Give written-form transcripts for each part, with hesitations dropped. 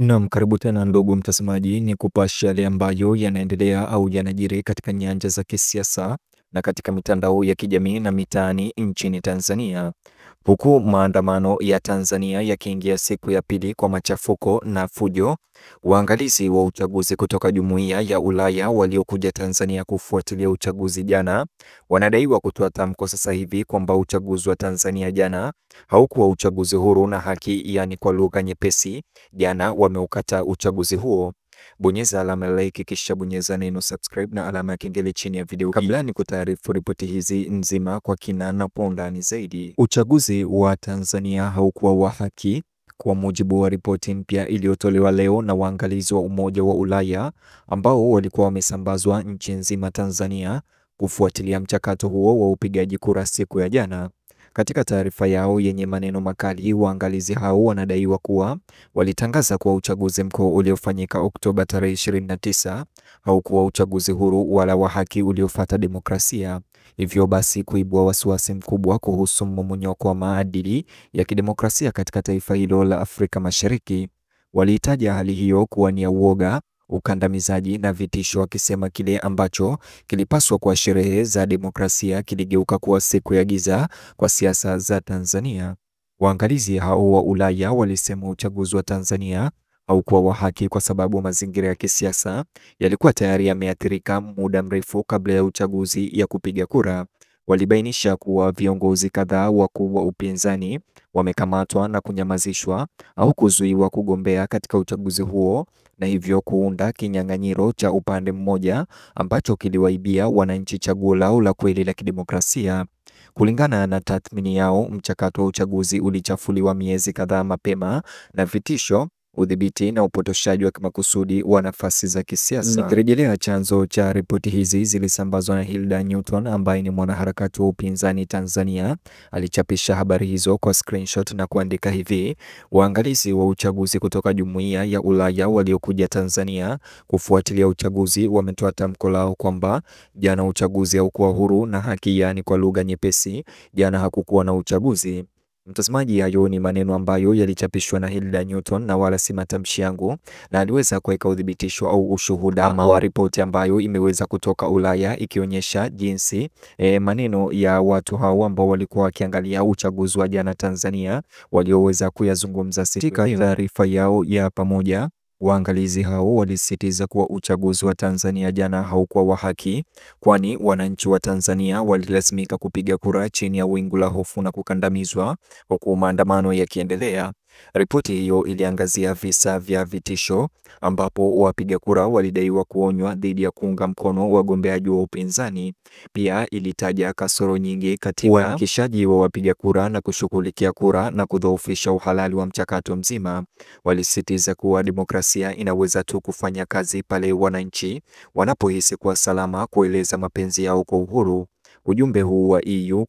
Naam, karibu tena ndugu mtazamaji, ni kupasha yale ambayo yanaendelea au yanajiri katika nyanja za kisiasa na katika mitandao ya kijamii na mitaani nchini Tanzania. Huku maandamano ya Tanzania yakiingia siku ya pili kwa machafuko na fujo, waangalizi wa uchaguzi kutoka Jumuiya ya Ulaya waliokuja Tanzania kufuatilia uchaguzi jana wanadaiwa kutoa tamko sasa hivi kwamba uchaguzi wa Tanzania jana haukuwa uchaguzi huru na haki, yani kwa lugha nyepesi, jana wameukata uchaguzi huo. Bonyeza alama ya like kisha bonyeza neno subscribe na alama ya kengele chini ya video kabla ni kutaarifu ripoti hizi nzima kwa kina na kwa undani zaidi. Uchaguzi wa Tanzania haukuwa wa haki kwa mujibu wa ripoti mpya iliyotolewa leo na waangalizi wa Umoja wa Ulaya ambao walikuwa wamesambazwa nchi nzima Tanzania kufuatilia mchakato huo wa upigaji kura siku ya jana. Katika taarifa yao yenye maneno makali, waangalizi hao wanadaiwa kuwa walitangaza kuwa uchaguzi mkuu uliofanyika Oktoba tarehe 29 haukuwa uchaguzi huru wala wa haki uliofuata demokrasia, hivyo basi kuibua wasiwasi mkubwa kuhusu mmomonyoko wa maadili ya kidemokrasia katika taifa hilo la Afrika Mashariki. Waliitaja hali hiyo kuwa ni ya uoga, ukandamizaji na vitisho, wakisema kile ambacho kilipaswa kuwa sherehe za demokrasia kiligeuka kuwa siku ya giza kwa siasa za Tanzania. Waangalizi hao wa Ulaya walisema uchaguzi wa Tanzania haukuwa wa haki kwa sababu mazingira ya kisiasa yalikuwa tayari yameathirika muda mrefu kabla ya uchaguzi ya kupiga kura. Walibainisha kuwa viongozi kadhaa wakuu wa upinzani wamekamatwa na kunyamazishwa au kuzuiwa kugombea katika uchaguzi huo na hivyo kuunda kinyang'anyiro cha upande mmoja ambacho kiliwaibia wananchi chaguo lao la kweli la kidemokrasia. Kulingana na tathmini yao, mchakato wa uchaguzi ulichafuliwa miezi kadhaa mapema na vitisho, udhibiti na upotoshaji wa kimakusudi wa nafasi za kisiasa. Nikirejelea chanzo cha ripoti hizi zilisambazwa na Hilda Newton ambaye ni mwanaharakati wa upinzani Tanzania. Alichapisha habari hizo kwa screenshot na kuandika hivi: waangalizi wa uchaguzi kutoka Jumuiya ya Ulaya waliokuja Tanzania kufuatilia uchaguzi wametoa tamko lao kwamba jana uchaguzi haukuwa huru na haki, yani kwa lugha nyepesi, jana hakukuwa na uchaguzi. Mtazamaji, hayo ni maneno ambayo yalichapishwa na Hilda Newton na wala si matamshi yangu, na aliweza kuweka udhibitisho au ushuhuda wa ripoti ambayo imeweza kutoka Ulaya ikionyesha jinsi maneno ya watu hao ambao walikuwa wakiangalia uchaguzi wa jana Tanzania walioweza kuyazungumza. Katika taarifa yao ya pamoja, waangalizi hao walisisitiza kuwa uchaguzi wa Tanzania jana haukuwa wa haki, kwani wananchi wa Tanzania walilazimika kupiga kura chini ya wingu la hofu na kukandamizwa, huku maandamano yakiendelea. Ripoti hiyo iliangazia visa vya vitisho ambapo wapiga kura walidaiwa kuonywa dhidi ya kuunga mkono wagombeaji wa upinzani. Pia ilitaja kasoro nyingi katika uandikishaji wa wapiga kura na kushughulikia kura na kudhoofisha uhalali wa mchakato mzima. Walisisitiza kuwa demokrasia inaweza tu kufanya kazi pale wananchi wanapohisi kuwa salama kueleza mapenzi yao kwa uhuru. Ujumbe huu wa EU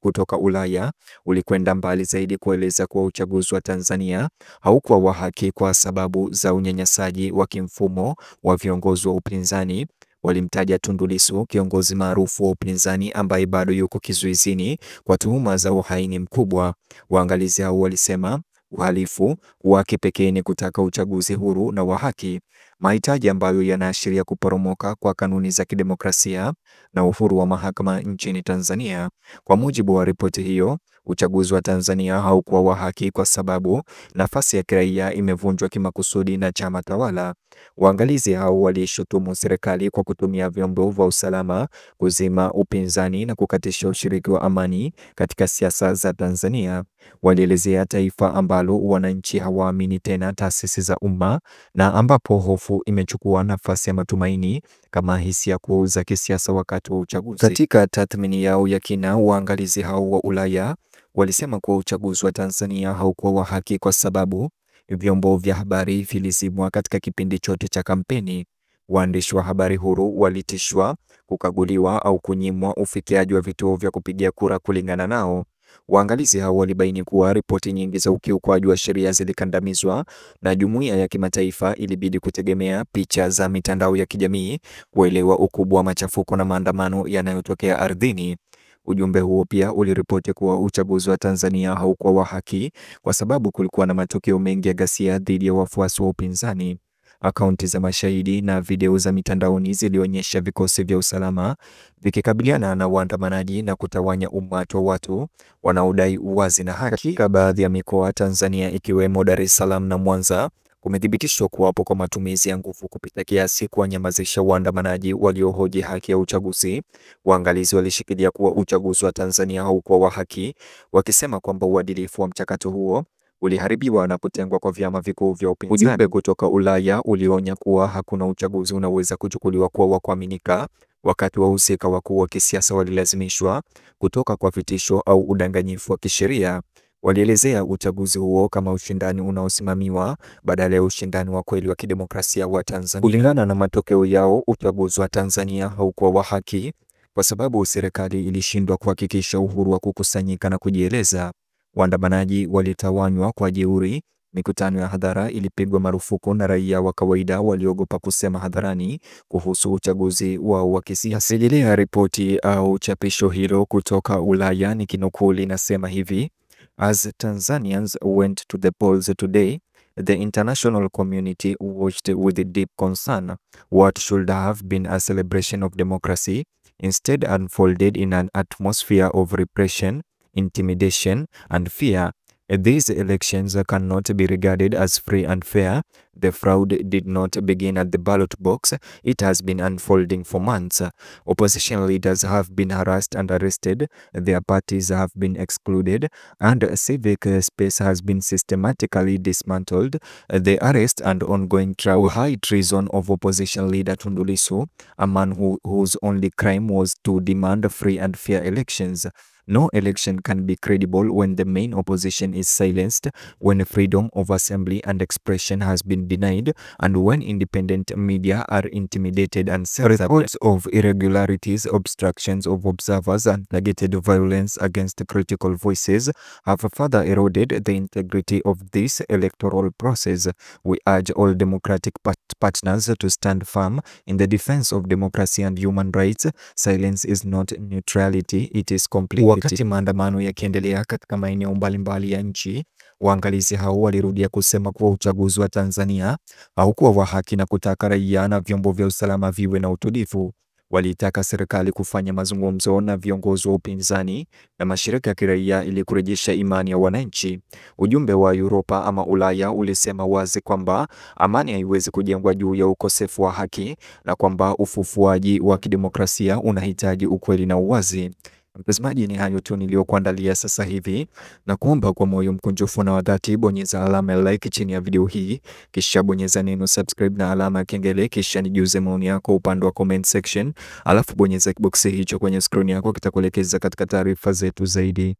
kutoka Ulaya ulikwenda mbali zaidi kueleza kuwa uchaguzi wa Tanzania haukuwa wa haki kwa sababu za unyanyasaji wa kimfumo wa viongozi wa upinzani. Walimtaja Tundu Lissu, kiongozi maarufu wa upinzani ambaye bado yuko kizuizini kwa tuhuma za uhaini mkubwa. Waangalizi hao walisema uhalifu wake pekee ni kutaka uchaguzi huru na wa haki, mahitaji ambayo yanaashiria kuporomoka kwa kanuni za kidemokrasia na uhuru wa mahakama nchini Tanzania. Kwa mujibu wa ripoti hiyo, uchaguzi wa Tanzania haukuwa wa haki kwa sababu nafasi ya kiraia imevunjwa kimakusudi na chama tawala. Waangalizi hao walishutumu serikali kwa kutumia vyombo vya usalama kuzima upinzani na kukatisha ushiriki wa amani katika siasa za Tanzania. Walielezea taifa ambalo wananchi hawaamini tena taasisi za umma na ambapo hofu imechukua nafasi ya matumaini kama hisia kuu za kisiasa wakati wa uchaguzi. Katika tathmini yao ya kina, waangalizi hao wa Ulaya walisema kuwa uchaguzi wa Tanzania haukuwa wa haki kwa sababu vyombo vya habari vilizimwa katika kipindi chote cha kampeni. Waandishi wa habari huru walitishwa, kukaguliwa au kunyimwa ufikiaji wa vituo vya kupigia kura kulingana nao. Waangalizi hao walibaini kuwa ripoti nyingi za ukiukwaji wa sheria zilikandamizwa na jumuiya ya kimataifa ilibidi kutegemea picha za mitandao ya kijamii kuelewa ukubwa wa machafuko na maandamano yanayotokea ardhini. Ujumbe huo pia uliripoti kuwa uchaguzi wa Tanzania haukuwa wa haki kwa sababu kulikuwa na matokeo mengi ya ghasia dhidi ya wafuasi wa upinzani. Akaunti za mashahidi na video za mitandaoni zilionyesha vikosi vya usalama vikikabiliana na waandamanaji na kutawanya umati wa watu wanaodai uwazi na haki. Katika baadhi ya mikoa Tanzania ikiwemo Dar es Salaam na Mwanza, kumethibitishwa kuwapo kwa matumizi ya nguvu kupita kiasi kuwanyamazisha waandamanaji waliohoji haki ya uchaguzi. Waangalizi walishikilia kuwa uchaguzi wa Tanzania haukuwa wa haki, wakisema kwamba uadilifu wa mchakato huo uliharibiwa na kutengwa kwa vyama vikuu vya upinzani. Ujumbe kutoka Ulaya ulionya kuwa hakuna uchaguzi unaweza kuchukuliwa kuwa wa kuaminika, wakati wahusika wakuu wa kisiasa walilazimishwa kutoka kwa vitisho au udanganyifu wa kisheria. Walielezea uchaguzi huo kama ushindani unaosimamiwa badala ya ushindani wa kweli wa kidemokrasia wa Tanzania. Kulingana na matokeo yao, uchaguzi wa Tanzania haukuwa wa haki kwa sababu serikali ilishindwa kuhakikisha uhuru wa kukusanyika na kujieleza. Waandamanaji walitawanywa kwa jeuri, mikutano ya hadhara ilipigwa marufuku na raia wa kawaida waliogopa kusema hadharani kuhusu uchaguzi wao wa kisiasa. Rejelea ripoti au chapisho hilo kutoka Ulaya nikinukuu linasema hivi: As Tanzanians went to the polls today, the international community watched with deep concern. What should have been a celebration of democracy instead unfolded in an atmosphere of repression, intimidation, and fear. These elections cannot be regarded as free and fair. The fraud did not begin at the ballot box. It has been unfolding for months. Opposition leaders have been harassed and arrested. Their parties have been excluded, and civic space has been systematically dismantled. The arrest and ongoing trial high treason of opposition leader Tundu Lissu, a man whose only crime was to demand free and fair elections. No election can be credible when the main opposition is silenced, when freedom of assembly and expression has been denied, and when independent media are intimidated and censored. Reports of irregularities, obstructions of observers, and targeted violence against critical voices have further eroded the integrity of this electoral process. We urge all democratic partners to stand firm in the defense of democracy and human rights. Silence is not neutrality, it is complete. Wakati maandamano yakiendelea katika maeneo mbalimbali ya nchi, waangalizi hao walirudia kusema kuwa uchaguzi wa Tanzania haukuwa wa haki na kutaka raia na vyombo vya usalama viwe na utulivu. Walitaka serikali kufanya mazungumzo na viongozi wa upinzani na mashirika ya kiraia ili kurejesha imani ya wananchi. Ujumbe wa Europa ama Ulaya ulisema wazi kwamba amani haiwezi kujengwa juu ya ukosefu wa haki na kwamba ufufuaji wa kidemokrasia unahitaji ukweli na uwazi. Mtazamaji, ni hayo tu niliyokuandalia sasa hivi, na kuomba kwa moyo mkunjufu na wa dhati bonyeza alama ya like chini ya video hii, kisha bonyeza neno subscribe na alama ya kengele, kisha nijuze maoni yako upande wa comment section, alafu bonyeza kiboksi hicho kwenye screen yako, kitakuelekeza katika taarifa zetu zaidi.